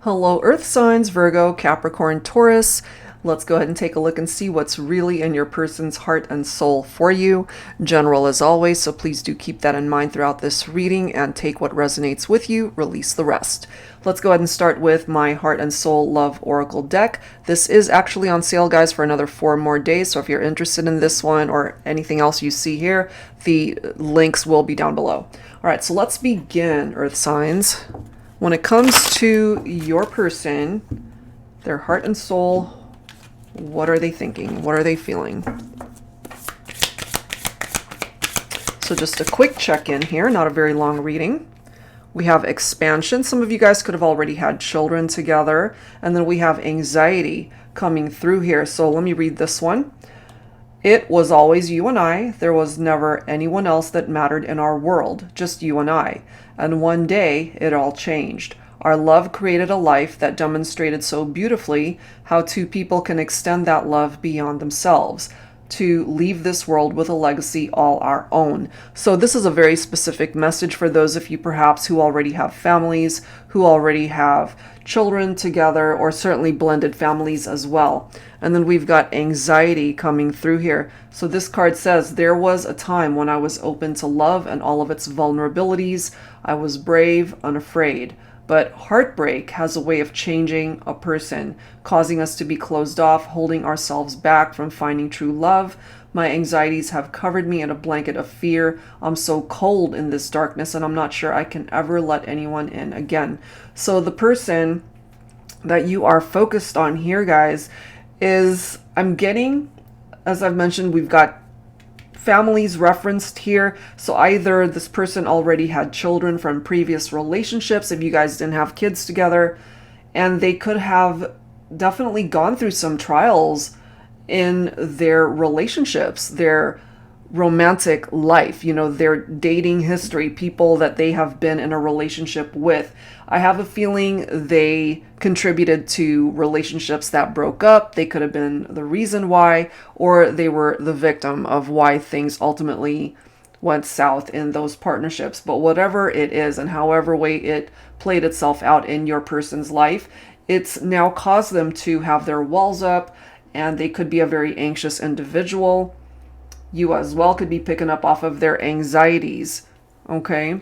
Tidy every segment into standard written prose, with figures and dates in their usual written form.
Hello, Earth signs, Virgo, Capricorn, Taurus. Let's go ahead and take a look and see what's really in your person's heart and soul for you. General as always, so please do keep that in mind throughout this reading and take what resonates with you, release the rest. Let's go ahead and start with my Heart and Soul Love Oracle deck. This is actually on sale, guys, for another 4 more days, so if you're interested in this one or anything else you see here, the links will be down below. All right, so let's begin, Earth signs. When it comes to your person, their heart and soul, what are they thinking? What are they feeling? So just a quick check-in here, not a very long reading. We have expansion. Some of you guys could have already had children together. And then we have anxiety coming through here. So let me read this one. It was always you and I. There was never anyone else that mattered in our world, just you and I. And one day, it all changed. Our love created a life that demonstrated so beautifully how two people can extend that love beyond themselves, to leave this world with a legacy all our own. So this is a very specific message for those of you perhaps who already have families, who already have children together, or certainly blended families as well. And then we've got anxiety coming through here. So this card says, there was a time when I was open to love and all of its vulnerabilities. I was brave, unafraid. But heartbreak has a way of changing a person, causing us to be closed off, holding ourselves back from finding true love. My anxieties have covered me in a blanket of fear. I'm so cold in this darkness, and I'm not sure I can ever let anyone in again. So the person that you are focused on here, guys, is, I'm getting, as I've mentioned, we've got families referenced here. So either this person already had children from previous relationships, if you guys didn't have kids together, and they could have definitely gone through some trials in their relationships, their romantic life, their dating history, people that they have been in a relationship with. I have a feeling they contributed to relationships that broke up. They could have been the reason why, or they were the victim of why things ultimately went south in those partnerships. But whatever it is and however way it played itself out in your person's life, it's now caused them to have their walls up, and they could be a very anxious individual. You as well could be picking up off of their anxieties, okay?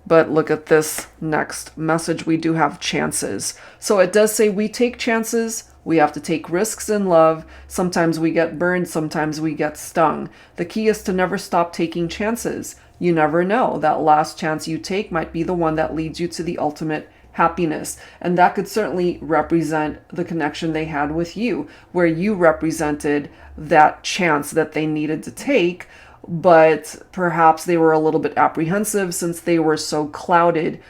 But look at this next message. We do have chances. So it does say we take chances. We have to take risks in love. Sometimes we get burned. Sometimes we get stung. The key is to never stop taking chances. You never know. That last chance you take might be the one that leads you to the ultimate happiness. And that could certainly represent the connection they had with you, where you represented that chance that they needed to take, but perhaps they were a little bit apprehensive since they were so clouded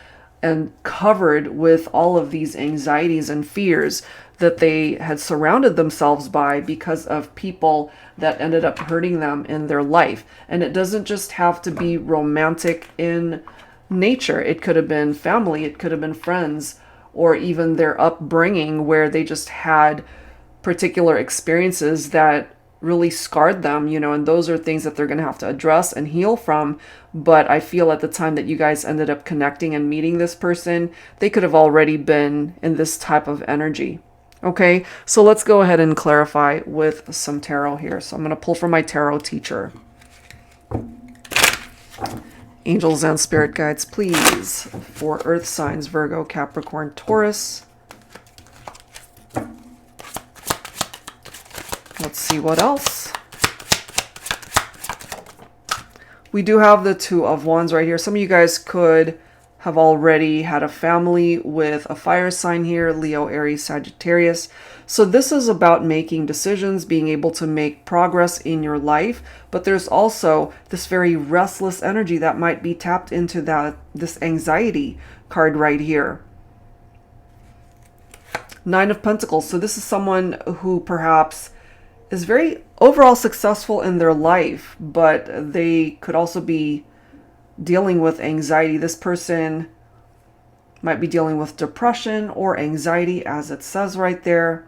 and covered with all of these anxieties and fears that they had surrounded themselves by because of people that ended up hurting them in their life. And it doesn't just have to be romantic in nature. It could have been family, it could have been friends, or even their upbringing where they just had particular experiences that really scarred them, and those are things that they're going to have to address and heal from. But I feel at the time that you guys ended up connecting and meeting this person, they could have already been in this type of energy. Okay, so let's go ahead and clarify with some tarot here. So I'm going to pull from my tarot teacher. Angels and spirit guides, please, for earth signs, Virgo, Capricorn, Taurus. Let's see what else. We do have the Two of Wands right here. Some of you guys could have already had a family with a fire sign here, Leo, Aries, Sagittarius. So this is about making decisions, being able to make progress in your life, but there's also this very restless energy that might be tapped into this anxiety card right here. Nine of Pentacles. So this is someone who perhaps is very overall successful in their life, but they could also be dealing with anxiety. This person might be dealing with depression or anxiety, as it says right there.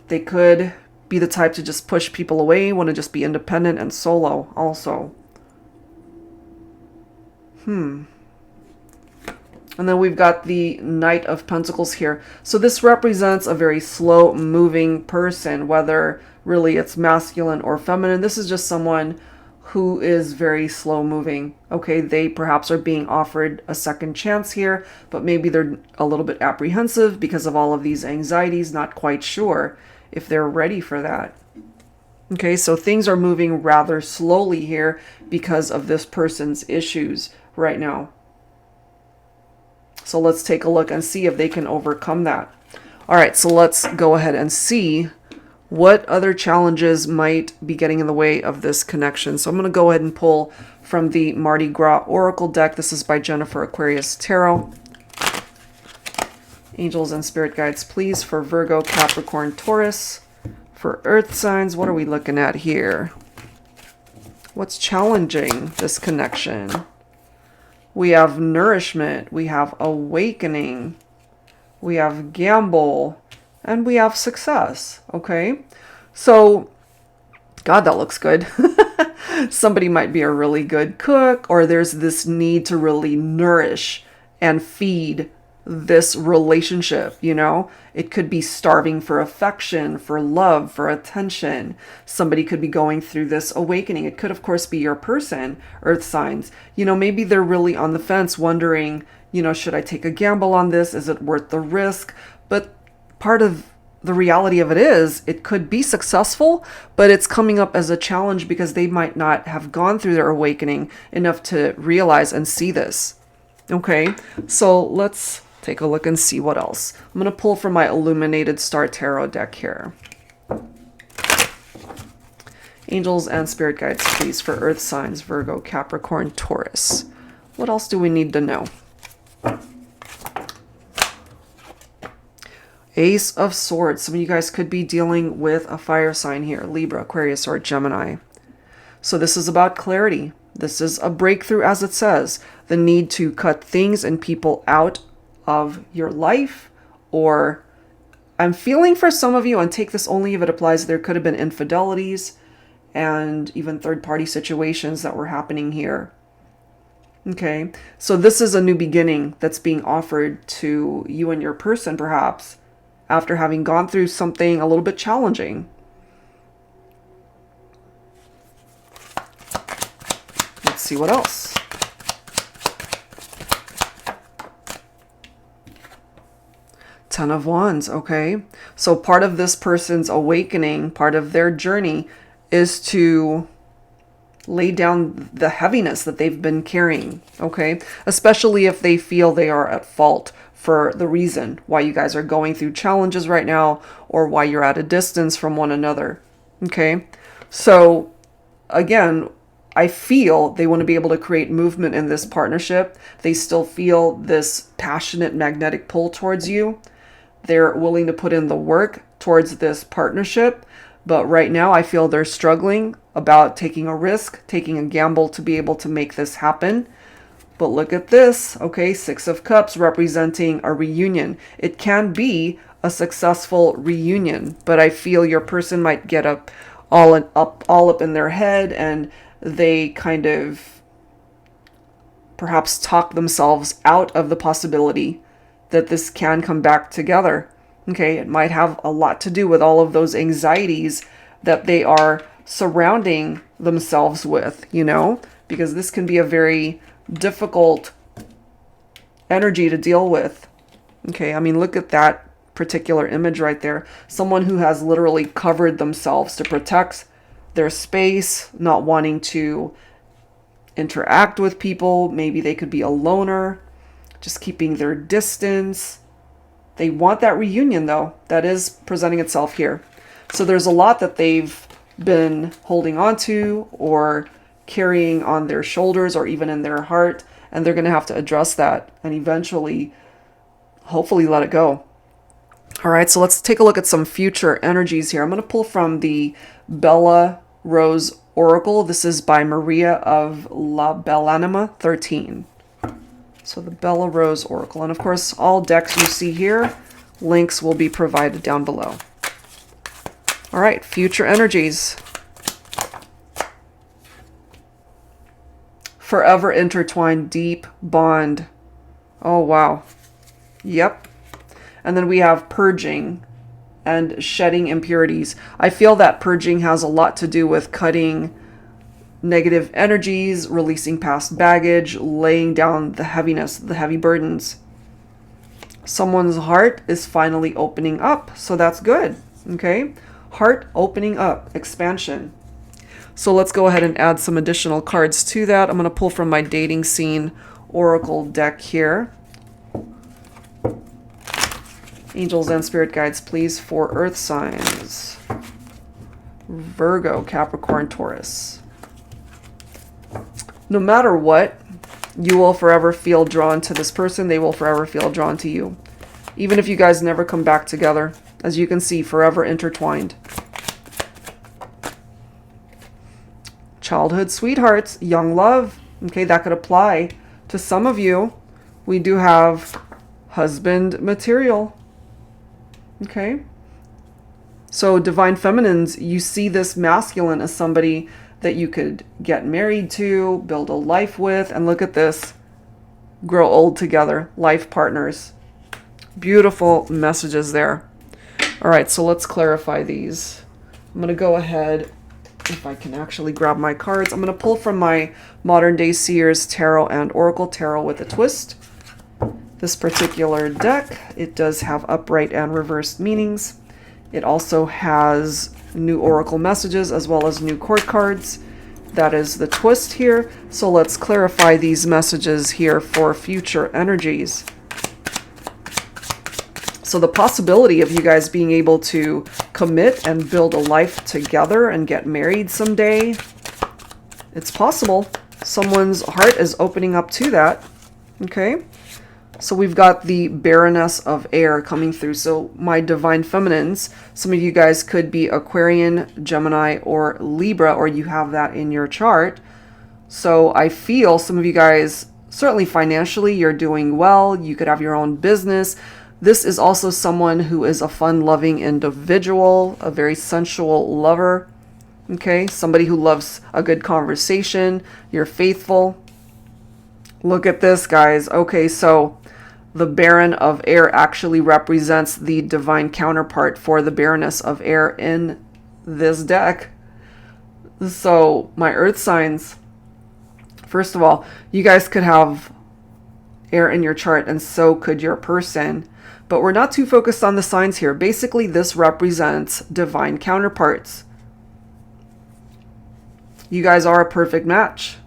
They could be the type to just push people away, want to just be independent and solo also. And then we've got the Knight of Pentacles here. So this represents a very slow moving person, whether really it's masculine or feminine. This is just someone who is very slow moving. Okay, they perhaps are being offered a second chance here, but maybe they're a little bit apprehensive because of all of these anxieties, not quite sure if they're ready for that. Okay, so things are moving rather slowly here because of this person's issues right now. So let's take a look and see if they can overcome that. All right, so let's go ahead and see what other challenges might be getting in the way of this connection. So I'm going to go ahead and pull from the Mardi Gras Oracle deck. This is by Jennifer Aquarius Tarot. Angels and spirit guides, please, for Virgo, Capricorn, Taurus. For earth signs, what are we looking at here? What's challenging this connection? We have nourishment, we have awakening, we have gamble, and we have success. Okay, so God, that looks good. Somebody might be a really good cook, or there's this need to really nourish and feed this relationship, you know? It could be starving for affection, for love, for attention. Somebody could be going through this awakening. It could, of course, be your person, earth signs. You know, maybe they're really on the fence wondering, you know, should I take a gamble on this? Is it worth the risk? But part of the reality of it is it could be successful, but it's coming up as a challenge because they might not have gone through their awakening enough to realize and see this. Okay, so let's take a look and see what else. I'm going to pull from my Illuminated Star Tarot deck here. Angels and spirit guides, please, for earth signs, Virgo, Capricorn, Taurus. What else do we need to know? Ace of Swords. Some of you guys could be dealing with a fire sign here, Libra, Aquarius, or Gemini. So this is about clarity. This is a breakthrough, as it says. The need to cut things and people out of your life, or I'm feeling for some of you, and take this only if it applies, there could have been infidelities and even third-party situations that were happening here. Okay, so this is a new beginning that's being offered to you and your person, perhaps, after having gone through something a little bit challenging. Let's see what else. Ten of Wands, okay? So part of this person's awakening, part of their journey is to lay down the heaviness that they've been carrying, okay? Especially if they feel they are at fault for the reason why you guys are going through challenges right now, or why you're at a distance from one another, okay? So again, I feel they want to be able to create movement in this partnership. They still feel this passionate magnetic pull towards you. They're willing to put in the work towards this partnership. But right now I feel they're struggling about taking a risk, taking a gamble to be able to make this happen. But look at this, okay? Six of Cups representing a reunion. It can be a successful reunion, but I feel your person might get all up in their head, and they kind of perhaps talk themselves out of the possibility that this can come back together. Okay, it might have a lot to do with all of those anxieties that they are surrounding themselves with, you know, because this can be a very difficult energy to deal with. Okay, I mean, look at that particular image right there. Someone who has literally covered themselves to protect their space, not wanting to interact with people. Maybe they could be a loner, just keeping their distance. They want that reunion, though. That is presenting itself here. So there's a lot that they've been holding on to or carrying on their shoulders or even in their heart, and they're going to have to address that and eventually, hopefully, let it go. All right, so let's take a look at some future energies here. I'm going to pull from the Bella Rose Oracle. This is by Maria of La Bellanima 13. So the Bella Rose Oracle. And of course, all decks you see here, links will be provided down below. All right, future energies. Forever intertwined, deep bond. Oh, wow. Yep. And then we have purging and shedding impurities. I feel that purging has a lot to do with cutting negative energies, releasing past baggage, laying down the heaviness, the heavy burdens. Someone's heart is finally opening up, so that's good. Okay? Heart opening up, expansion. So let's go ahead and add some additional cards to that. I'm going to pull from my dating scene oracle deck here. Angels and spirit guides, please, for earth signs. Virgo, Capricorn, Taurus. No matter what, you will forever feel drawn to this person. They will forever feel drawn to you. Even if you guys never come back together. As you can see, forever intertwined. Childhood sweethearts, young love. Okay, that could apply to some of you. We do have husband material. Okay. So divine feminines, you see this masculine as somebody that you could get married to, build a life with, and look at this. Grow old together, life partners. Beautiful messages there. All right, so let's clarify these. I'm going to go ahead, if I can actually grab my cards. I'm going to pull from my Modern Day Seers Tarot and Oracle Tarot with a twist. This particular deck, it does have upright and reversed meanings. It also has new oracle messages as well as new court cards. That is the twist here. So let's clarify these messages here for future energies. So the possibility of you guys being able to commit and build a life together and get married someday, it's possible. Someone's heart is opening up to that. Okay. So we've got the Baroness of Air coming through. So my divine feminines, some of you guys could be Aquarian, Gemini, or Libra, or you have that in your chart. So I feel some of you guys, certainly financially, you're doing well. You could have your own business. This is also someone who is a fun-loving individual, a very sensual lover. Okay, somebody who loves a good conversation. You're faithful. Look at this, guys. Okay, so the Baron of Air actually represents the divine counterpart for the Baroness of Air in this deck. So, my earth signs, first of all, you guys could have air in your chart, and so could your person. But we're not too focused on the signs here. Basically, this represents divine counterparts. You guys are a perfect match.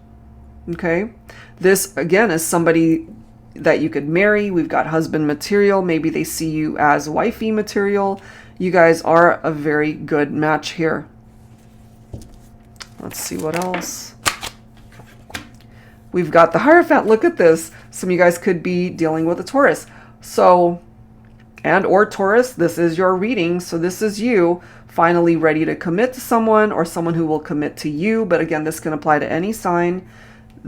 Okay? This, again, is somebody that you could marry. We've got husband material. Maybe they see you as wifey material. You guys are a very good match here. Let's see what else. We've got the Hierophant. Look at this. Some of you guys could be dealing with a Taurus. So, and or Taurus, this is your reading. So this is you finally ready to commit to someone or someone who will commit to you. But again, this can apply to any sign.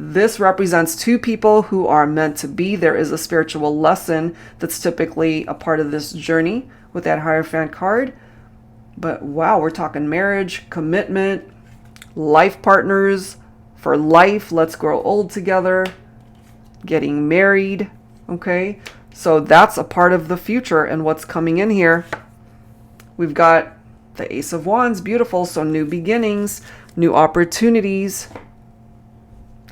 This represents two people who are meant to be. There is a spiritual lesson that's typically a part of this journey with that Hierophant card. But wow, we're talking marriage, commitment, life partners for life. Let's grow old together, getting married. Okay, so that's a part of the future and what's coming in here. We've got the Ace of Wands, beautiful. So new beginnings, new opportunities.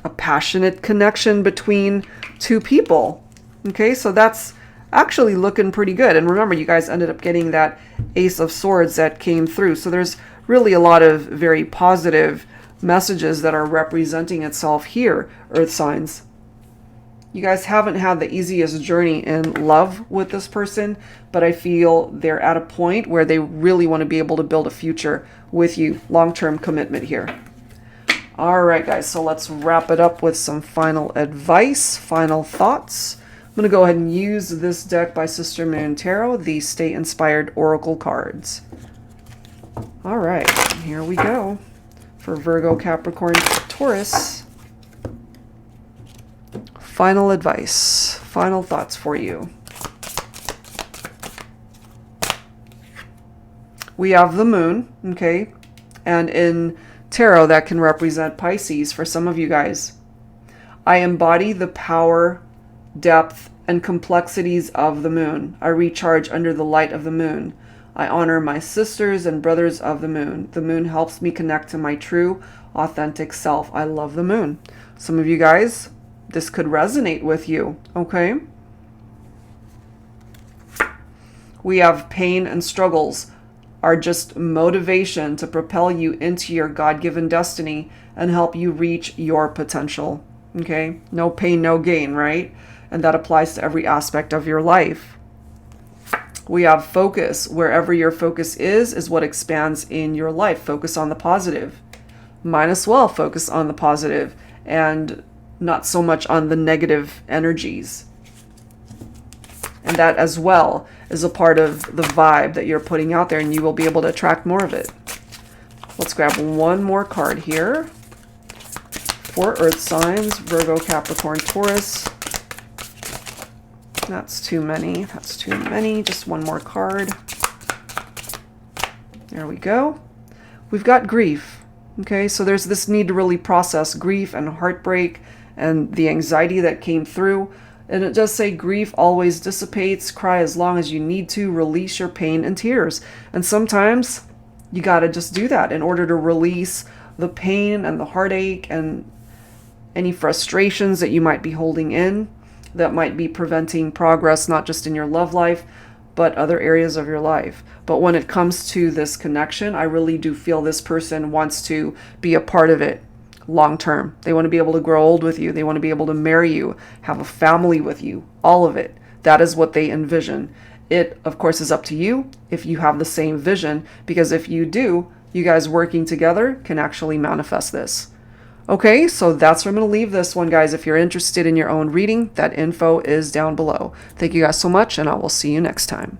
A passionate connection between two people. Okay, so that's actually looking pretty good. And remember, you guys ended up getting that Ace of Swords that came through. So there's really a lot of very positive messages that are representing itself here, earth signs. You guys haven't had the easiest journey in love with this person, but I feel they're at a point where they really want to be able to build a future with you. Long-term commitment here. All right, guys, so let's wrap it up with some final advice, final thoughts. I'm going to go ahead and use this deck by Sister Moon Tarot, the Stay Inspired Oracle cards. All right, here we go for Virgo, Capricorn, Taurus. Final advice, final thoughts for you. We have the moon, okay, and in tarot that can represent Pisces for some of you guys. I embody the power, depth, and complexities of the moon. I recharge under the light of the moon. I honor my sisters and brothers of the moon. The moon helps me connect to my true, authentic self. I love the moon. Some of you guys, this could resonate with you, okay? We have pain and struggles are just motivation to propel you into your God-given destiny and help you reach your potential, okay? No pain, no gain, right? And that applies to every aspect of your life. We have focus. Wherever your focus is what expands in your life. Focus on the positive. Might as well focus on the positive and not so much on the negative energies. And that as well is a part of the vibe that you're putting out there, and you will be able to attract more of it. Let's grab one more card here. For Earth signs, Virgo, Capricorn, Taurus. That's too many. That's too many. Just one more card. There we go. We've got grief. Okay, so there's this need to really process grief and heartbreak and the anxiety that came through. And it does say grief always dissipates. Cry as long as you need to. Release your pain and tears. And sometimes you got to just do that in order to release the pain and the heartache and any frustrations that you might be holding in that might be preventing progress, not just in your love life, but other areas of your life. But when it comes to this connection, I really do feel this person wants to be a part of it long term. They want to be able to grow old with you. They want to be able to marry you, have a family with you, all of it. That is what they envision. It, of course, is up to you if you have the same vision, because if you do, you guys working together can actually manifest this. Okay, so that's where I'm going to leave this one, guys. If you're interested in your own reading, that info is down below. Thank you guys so much, and I will see you next time.